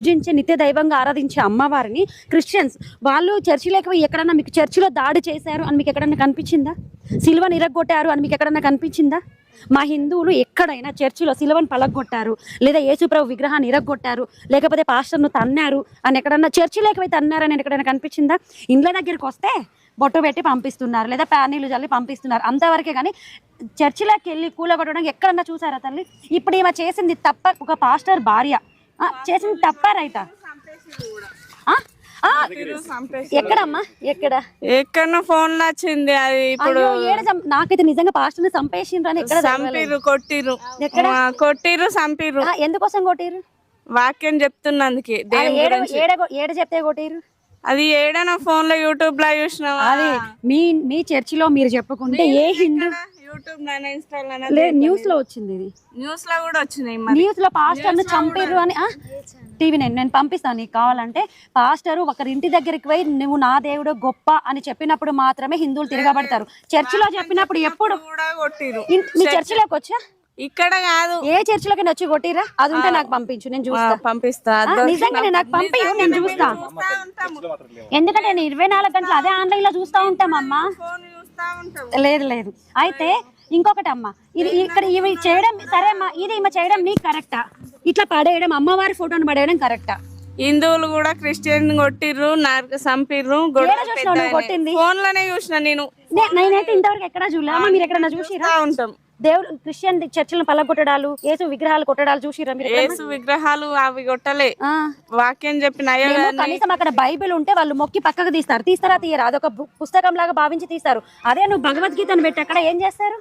పూజించే నిత్య దైవంగా ఆరాధించే అమ్మవారిని క్రిస్టియన్స్ వాళ్ళు చర్చిలోకి పోయి ఎక్కడన్నా మీకు చర్చిలో దాడి చేశారు అని మీకు ఎక్కడన్నా కనిపించిందా? సిలువను ఇరగ్గొట్టారు అని మీకు ఎక్కడన్నా కనిపించిందా? మా హిందువులు ఎక్కడైనా చర్చిలో సిలువను పలగొట్టారు, లేదా యేసుప్రభు విగ్రహాన్ని ఇరగ్గొట్టారు, లేకపోతే పాస్టర్ను తన్నారు అని ఎక్కడన్నా చర్చిలోకి పోయి తన్నారని ఎక్కడైనా కనిపించిందా? ఇండ్ల దగ్గరికి వస్తే బొట్టు పెట్టి పంపిస్తున్నారు, లేదా ప్యానీలు చల్లి పంపిస్తున్నారు, అంతవరకే. కానీ చర్చిలోకి వెళ్ళి కూలగొట్టడానికి ఎక్కడన్నా చూసారా తల్లి? ఇప్పుడు ఈమె చేసింది తప్ప. ఒక పాస్టర్ భార్య చేసింది తప్ప రైటా? ఎక్కడమ్మా ఎక్కడ ఫోన్ లో వచ్చింది అది. ఇప్పుడు నాకైతే నిజంగా పాస్టర్ చంపేసిండ్రు అని చంపిర్రు, కొట్టిర్రు, కొట్టిర్రు, చంపిర్రు. ఎందుకోసం కొట్టిర్రు? వాక్యం చెప్తున్నందుకే. ఏడ చెప్తే కొట్టిర్రు? అది ఏడైనా ఫోన్ లో యూట్యూబ్ లో చూసినావా? అది మీ చర్చిలో మీరు చెప్పుకుంటే ఏ హిందూ యూట్యూబ్ న్యూస్ లో వచ్చింది, ఇది న్యూస్ లో కూడా వచ్చినాయి. న్యూస్ లో పాస్టర్ ను చంపిర్రు అని టీవీ నేను పంపిస్తాను నీకు కావాలంటే. పాస్టరు ఒకరి ఇంటి దగ్గరికి పోయి నువ్వు నా దేవుడు గొప్ప అని చెప్పినప్పుడు మాత్రమే హిందువులు తిరగబడతారు. చర్చిలో చెప్పినప్పుడు ఎప్పుడు మీ చర్చిలోకి వచ్చా? ఇక్కడ కాదు, ఏ చర్చిలోకి వచ్చి కొట్టిరా? అది ఉంటే నాకు పంపించు, నేను చూస్తా. పంపిస్తా, నిజంగానే నాకు పంపించు, నేను చూస్తా. ఎందుకంటే నేను 24 గంటలు అదే ఆన్లైన్ లో చూస్తా ఉంటామమ్మా. లేదు లేదు. అయితే ఇంకొకటి అమ్మా, ఇది ఇక్కడ ఇవి చేయడం సరే అమ్మా, ఇది ఈమె చేయడం నీకు కరెక్టా? ఇట్లా పడేయడం, అమ్మవారి ఫోటోను పడేయడం కరెక్టా? హిందువులు కూడా క్రిస్టియన్ కొట్టిర్రు, చంపిర్రు. కొట్టింది ఫోన్ లోనే చూసిన నేనైతే ఇంతవరకు ఎక్కడా చూడలేమా? మీరు ఎక్కడన్నా చూసిరా? ఉంటాం. దేవుడు క్రిస్టియన్ చర్చిలను పలగొట్టడాలు, యేసు విగ్రహాలు కొట్టడాలు చూసిరా? యేసు విగ్రహాలు అవి కొట్టలే. వాక్యం చెప్పిన కనీసం అక్కడ బైబిల్ ఉంటే వాళ్ళు మొక్కి పక్కకు తీస్తారా తీయరా? అదొక పుస్తకం లాగా భావించి తీస్తారు. అదే నువ్వు భగవద్గీతను పెట్టి అక్కడ ఏం చేస్తారు?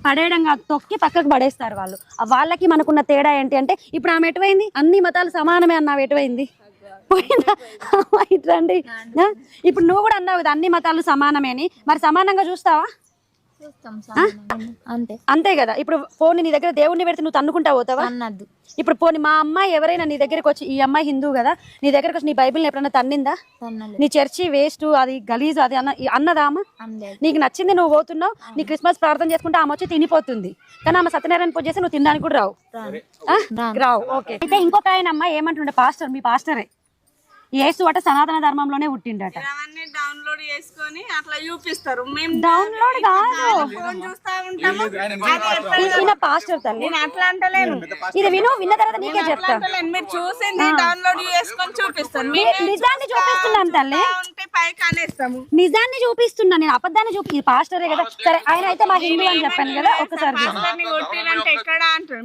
పడేయడం కాదు, తొక్కి పక్కకు పడేస్తారు వాళ్ళు. వాళ్ళకి మనకున్న తేడా ఏంటి అంటే, ఇప్పుడు ఆమె ఎటువైంది? అన్ని మతాలు సమానమే అన్నావు, ఎటువైంది? పోయిందా? ఇట్రండి. ఇప్పుడు నువ్వు కూడా అన్నావు కదా అన్ని మతాలు సమానమే అని, మరి సమానంగా చూస్తావా? అంతే కదా. ఇప్పుడు ఫోన్ నీ దగ్గర దేవుడిని పెడితే నువ్వు తన్నుకుంటా పోతావా? ఇప్పుడు పోనీ మా అమ్మాయి ఎవరైనా నీ దగ్గరికి వచ్చి, ఈ అమ్మాయి హిందూ కదా, నీ దగ్గరకు వచ్చి నీ బైబిల్ని ఎప్పుడన్నా తన్నిందా? నీ చర్చి వేస్ట్, అది గలీజు, అది అన్నదా అమ్మ? నీకు నచ్చింది నువ్వు పోతున్నావు, నీ క్రిస్మస్ ప్రార్థన చేసుకుంటే ఆమె వచ్చి తినిపోతుంది, కానీ ఆమె సత్యనారాయణ పూజ చేసి నువ్వు తినడానికి కూడా రావు. ఓకే. అయితే ఇంకొక ఆయన అమ్మ ఏమంటుండే, పాస్టర్, మీ పాస్టరే యేసు అట సనాతన ధర్మంలోనే పుట్టిండట. డౌన్లోడ్ చేసుకొని అట్లా చూపిస్తారు. డౌన్లోడ్ కాదు, పాస్టర్ తల్లి అట్లా అంటలేను. ఇది విన్న తర్వాత నీకే చెప్తా. మీరు చూసింది డౌన్లోడ్ చేసుకొని చూపిస్తాను. నిజాన్ని చూపిస్తున్నాను తల్లి, పైకి అనేస్తాము. నిజాన్ని చూపిస్తున్నా నేను, అబద్ధాన్ని చూపి. పాస్టరే కదా, సరే ఆయన అయితే మా హిందూ అని చెప్పాను కదా. ఒక్కసారి ఎక్కడ అంటారు